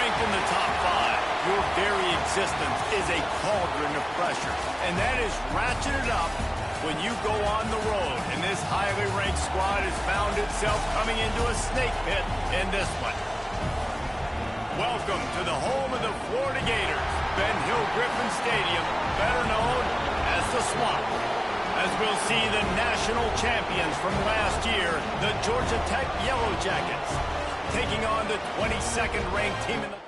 Ranked in the top 5, your very existence is a cauldron of pressure. And that is ratcheted up when you go on the road. And this highly ranked squad has found itself coming into a snake pit in this one. Welcome to the home of the Florida Gators, Ben Hill Griffin Stadium, better known as the Swamp. As we'll see the national champions from last year, the Georgia Tech Yellow Jackets, taking on the 22nd ranked team in the...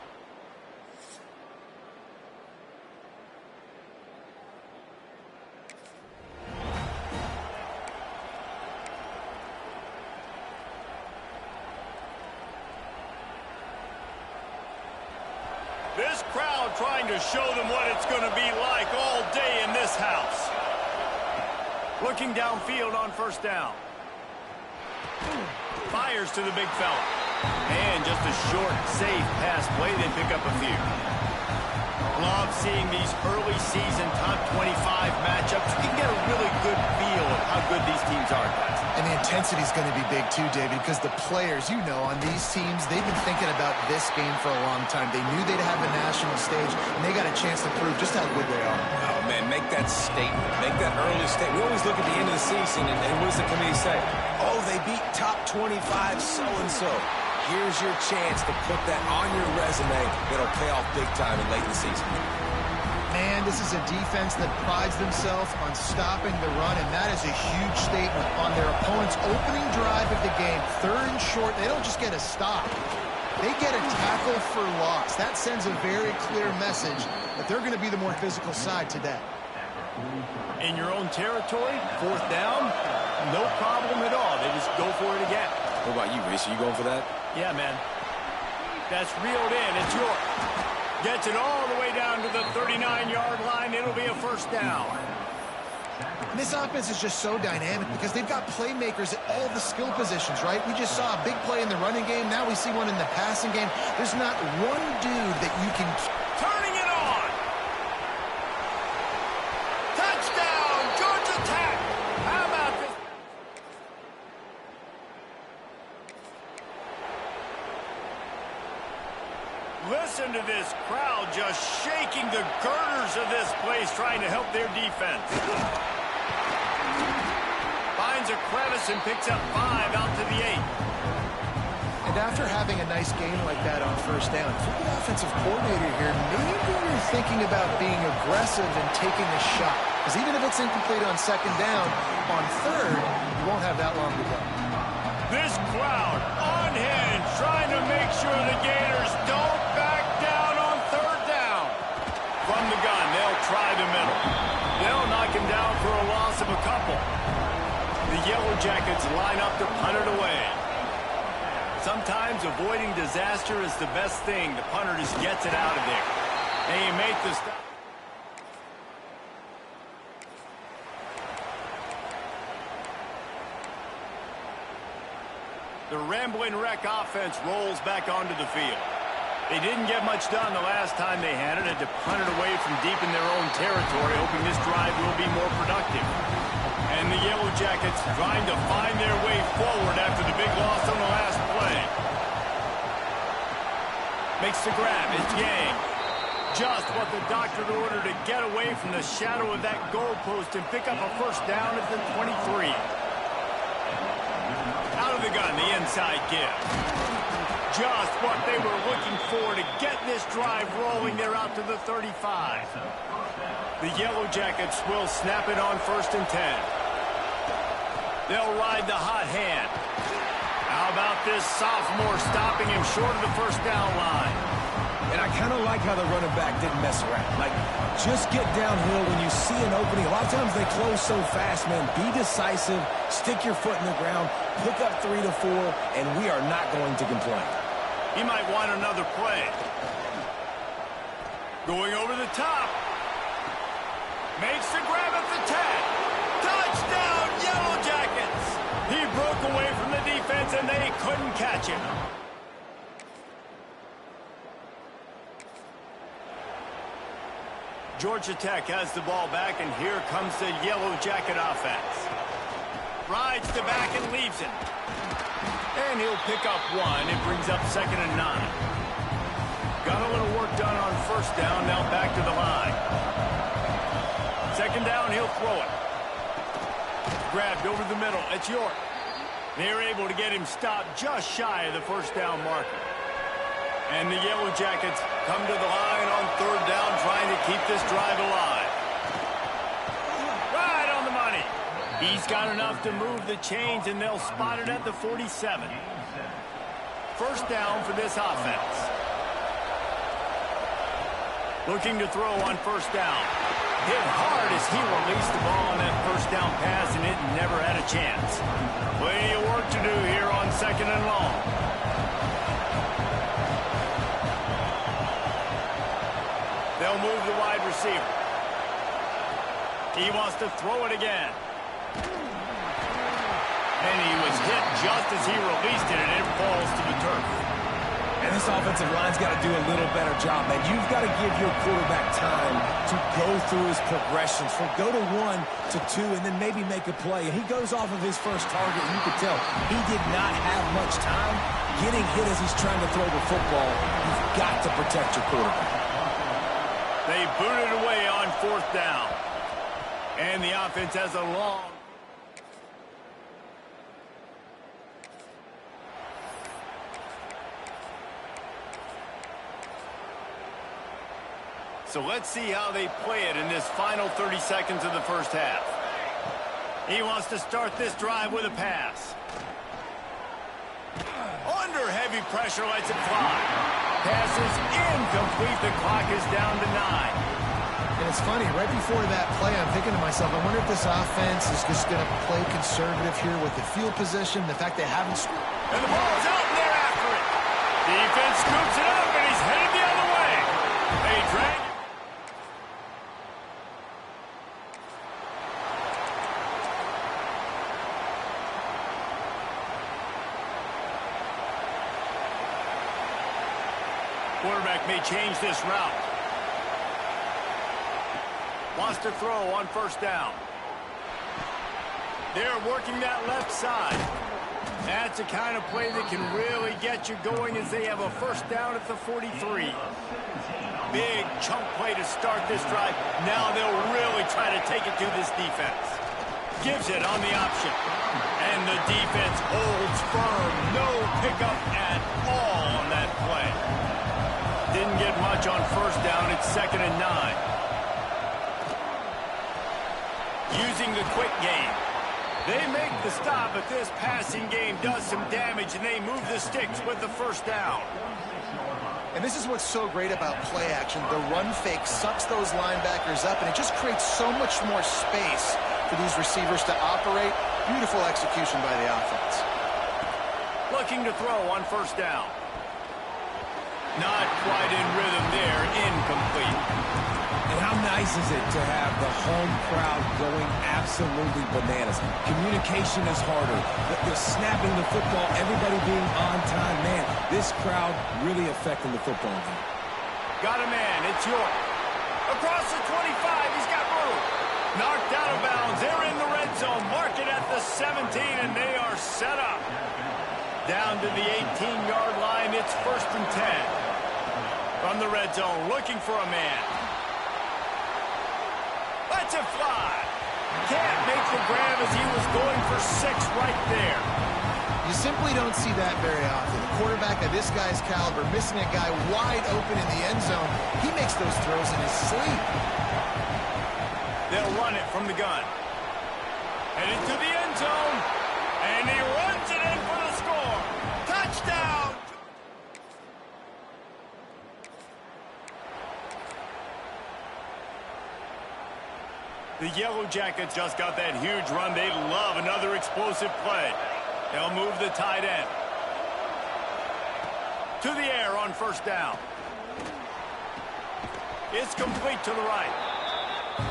This crowd trying to show them what it's going to be like all day in this house. Looking downfield on first down. Fires to the big fella. And just a short, safe pass play. They pick up a few. Love seeing these early season top 25 matchups. You can get a really good feel of how good these teams are, guys. And the intensity is going to be big too, David, because the players, you know, on these teams, they've been thinking about this game for a long time. They knew they'd have a national stage, and they got a chance to prove just how good they are. Oh, man, make that statement. Make that early statement. We always look at the end of the season, and what does the committee say? Oh, they beat top 25 so-and-so. Here's your chance to put that on your resume that'll pay off big time and late in the season. Man, this is a defense that prides themselves on stopping the run, and that is a huge statement on their opponent's opening drive of the game. 3rd and short, they don't just get a stop. They get a tackle for loss. That sends a very clear message that they're going to be the more physical side today. In your own territory, 4th down, no problem at all. They just go for it again. What about you, Reese? Are you going for that? Yeah, man. That's reeled in. It's yours. Gets it all the way down to the 39-yard line. It'll be a first down. And this offense is just so dynamic because they've got playmakers at all the skill positions, right? We just saw a big play in the running game. Now we see one in the passing game. There's not one dude that you can... Turning it on! Touchdown, Georgia Tech! How about this? Listen to this crowd just shaking the girders of this place, trying to help their defense. Finds a crevice and picks up 5 out to the 8. And after having a nice game like that on first down, for the offensive coordinator here, maybe you're thinking about being aggressive and taking a shot. Because even if it's incomplete on 2nd down, on 3rd, you won't have that long to go. This crowd on hinge, trying to make sure the Gators don't back down on 3rd down. From the gun, they'll try the middle. They'll knock him down for a loss of a couple. The Yellow Jackets line up to punt it away. Sometimes avoiding disaster is the best thing. The punter just gets it out of there. They make the stop. The Rambling Wreck offense rolls back onto the field. They didn't get much done the last time they had it. Had to punt it away from deep in their own territory, hoping this drive will be more productive. And the Yellow Jackets trying to find their way forward after the big loss on the last play. Makes the grab. It's Yang. Just what the doctor ordered to get away from the shadow of that goalpost and pick up a first down at the 23. Out of the gun, the inside give. Just what they were looking for to get this drive rolling. They're out to the 35. The Yellow Jackets will snap it on 1st and 10. They'll ride the hot hand. How about this sophomore stopping him short of the first down line? And I kind of like how the running back didn't mess around. Like, just get downhill when you see an opening. A lot of times they close so fast, man. Be decisive, stick your foot in the ground, pick up 3 to 4, and we are not going to complain. He might want another play. Going over the top. Makes the grab at the 10. Touchdown, Yellow Jackets! He broke away from the defense, and they couldn't catch him. Georgia Tech has the ball back, and here comes the Yellow Jacket offense. Rides the back and leaves it. And he'll pick up 1. It brings up 2nd and 9. Got a little work done on first down, now back to the line. Second down, he'll throw it. Grabbed over the middle. It's York. They're able to get him stopped just shy of the first down marker. And the Yellow Jackets come to the line on third down, trying to keep this drive alive. Right on the money. He's got enough to move the chains, and they'll spot it at the 47. First down for this offense. Looking to throw on first down. Hit hard as he released the ball on that first down pass, and it never had a chance. Plenty of work to do here on second and long. They'll move the wide receiver. He wants to throw it again. And he was hit just as he released it, and it falls to the turf. And this offensive line's got to do a little better job, man. You've got to give your quarterback time to go through his progressions, from go to 1 to 2, and then maybe make a play. And he goes off of his first target, and you can tell he did not have much time getting hit as he's trying to throw the football. You've got to protect your quarterback. They boot it away on fourth down. And the offense has a long... So let's see how they play it in this final 30 seconds of the first half. He wants to start this drive with a pass. Under heavy pressure, lets it fly. Pass is incomplete. The clock is down to 9. And it's funny, right before that play, I'm thinking to myself, I wonder if this offense is just going to play conservative here with the field position, the fact they haven't... And the ball's out, and they're after it. Defense scoops it up, and he's headed the other way. They drag it. Quarterback may change this route. Wants to throw on first down. They're working that left side. That's a kind of play that can really get you going as they have a first down at the 43. Big chunk play to start this drive. Now they'll really try to take it to this defense. Gives it on the option. And the defense holds firm. No pickup at all on that play. Didn't get much on first down. It's 2nd and 9. Using the quick game. They make the stop, but this passing game does some damage, and they move the sticks with the first down. And this is what's so great about play action. The run fake sucks those linebackers up, and it just creates so much more space for these receivers to operate. Beautiful execution by the offense. Looking to throw on first down. Not quite in rhythm there. Incomplete. And how nice is it to have the home crowd going absolutely bananas? Communication is harder. The snapping the football, everybody being on time. Man, this crowd really affecting the football game. Got a man. It's York. Across the 25. He's got room. Knocked out of bounds. They're in the red zone. Mark it at the 17, and they are set up. Down to the 18-yard line. It's 1st and 10. From the red zone, looking for a man. Lets it fly. Can't make the grab as he was going for 6 right there. You simply don't see that very often. A quarterback of this guy's caliber missing a guy wide open in the end zone. He makes those throws in his sleep. They'll run it from the gun. Headed to the end zone. And he runs it in for the score. Touchdown! The Yellow Jackets just got that huge run. They love another explosive play. They'll move the tight end. To the air on first down. It's complete to the right.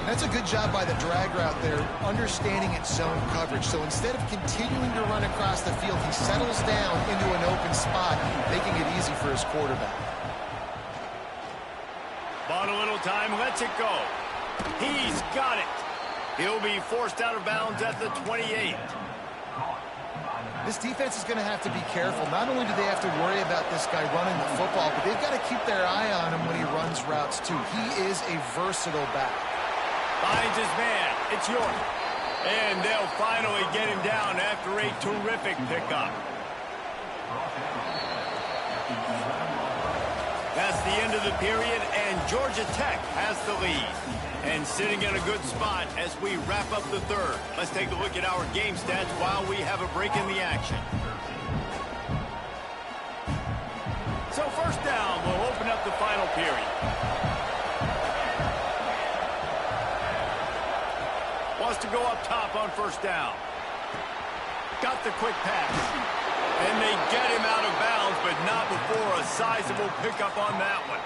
That's a good job by the drag route there, understanding its zone coverage. So instead of continuing to run across the field, he settles down into an open spot, making it easy for his quarterback. Bought a little time, lets it go. He's got it. He'll be forced out of bounds at the 28. This defense is going to have to be careful. Not only do they have to worry about this guy running the football, but they've got to keep their eye on him when he runs routes, too. He is a versatile back. Finds his man. It's York. And they'll finally get him down after a terrific pickup. That's the end of the period, and Georgia Tech has the lead. And sitting in a good spot as we wrap up the third. Let's take a look at our game stats while we have a break in the action. So first down, we'll open up the final period. Wants to go up top on first down. Got the quick pass. And they get him out of bounds, but not before a sizable pickup on that one.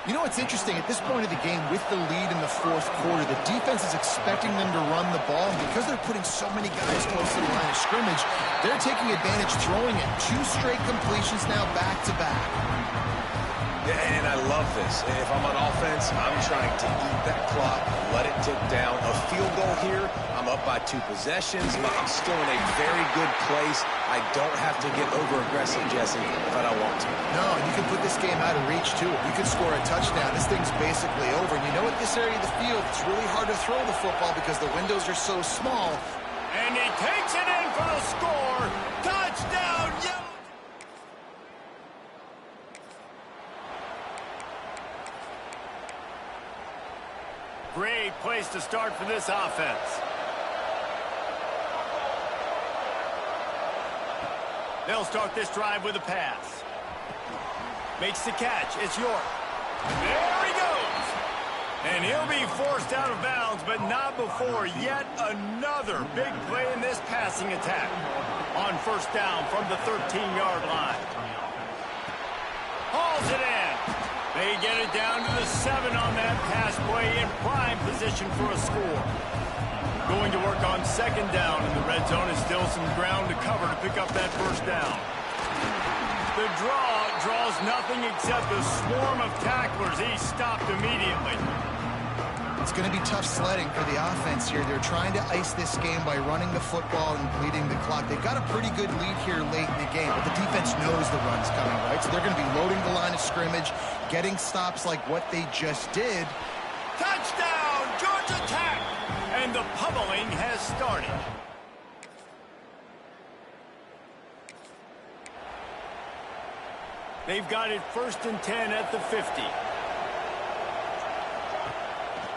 You know what's interesting? At this point of the game, with the lead in the fourth quarter, the defense is expecting them to run the ball. And because they're putting so many guys close to the line of scrimmage, they're taking advantage, throwing it. 2 straight completions now back-to-back. And I love this. If I'm on offense, I'm trying to eat that clock, let it tick down. A field goal here, I'm up by 2 possessions. I'm still in a very good place. I don't have to get over-aggressive, Jesse, if I don't want to. No, and you can put this game out of reach, too. If you could score a touchdown, this thing's basically over. And you know, at this area of the field, it's really hard to throw the football because the windows are so small. And he takes it in for the score. Touchdown, Yellow. Great place to start for this offense. They'll start this drive with a pass. Makes the catch. It's York. There he goes. And he'll be forced out of bounds, but not before yet another big play in this passing attack. On first down from the 13-yard line. Hauls it in. They get it down to the 7 on that pass play in prime position for a score. Going to work on second down, and the red zone is still some ground to cover to pick up that first down. The draws nothing except a swarm of tacklers. He's stopped immediately. It's going to be tough sledding for the offense here. They're trying to ice this game by running the football and bleeding the clock. They've got a pretty good lead here late in the game, but the defense knows the run's coming, right? So they're going to be loading the line of scrimmage, getting stops like what they just did. Touchdown, Georgia Tech! And the pummeling has started. They've got it 1st and 10 at the 50.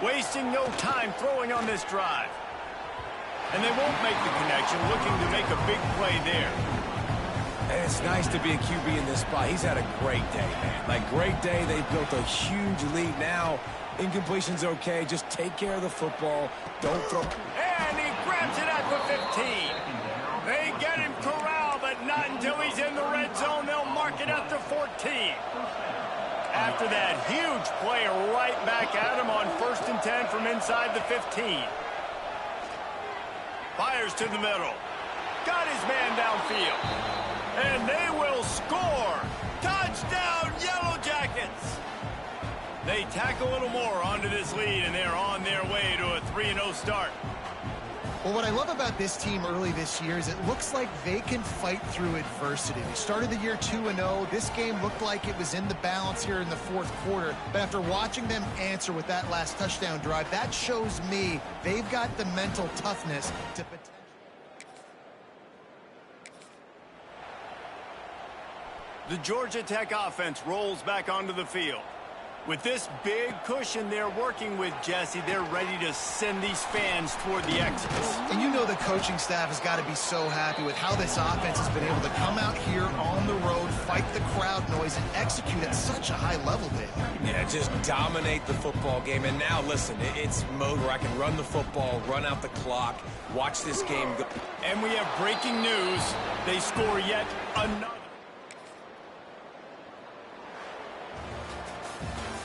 Wasting no time throwing on this drive. And they won't make the connection, looking to make a big play there. And it's nice to be a QB in this spot. He's had a great day, man. Like, great day. They've built a huge lead now. Incompletion's okay. Just take care of the football. Don't throw. And he grabs it at the 15. They get him corralled, but not until he's in the red zone. They'll mark it at the 14. After that huge play right back at him on 1st and 10 from inside the 15. Fires to the middle. Got his man downfield. And they will score. Touchdown, Yellow Jackets. They tack a little more onto this lead, and they're on their way to a 3-0 start. Well, what I love about this team early this year is it looks like they can fight through adversity. They started the year 2-0. This game looked like it was in the balance here in the fourth quarter. But after watching them answer with that last touchdown drive, that shows me they've got the mental toughness to potentially. The Georgia Tech offense rolls back onto the field. With this big cushion they're working with, Jesse, they're ready to send these fans toward the exits. And you know the coaching staff has got to be so happy with how this offense has been able to come out here on the road, fight the crowd noise, and execute at such a high level, Dave. Yeah, just dominate the football game. And now, listen, it's mode where I can run the football, run out the clock, watch this game go. And we have breaking news. They score yet another.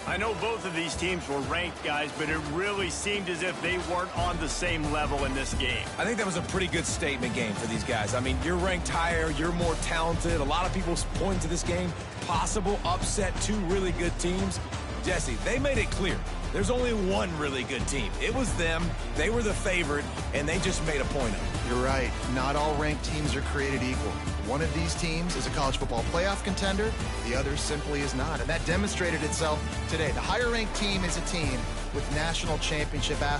I know both of these teams were ranked, guys, but it really seemed as if they weren't on the same level in this game. I think that was a pretty good statement game for these guys. I mean, you're ranked higher, you're more talented. A lot of people point to this game, possible upset, 2 really good teams. Jesse, they made it clear. There's only one really good team. It was them. They were the favorite, and they just made a point of it. You're right. Not all ranked teams are created equal. One of these teams is a college football playoff contender. The other simply is not. And that demonstrated itself today. The higher ranked team is a team with national championship aspirations.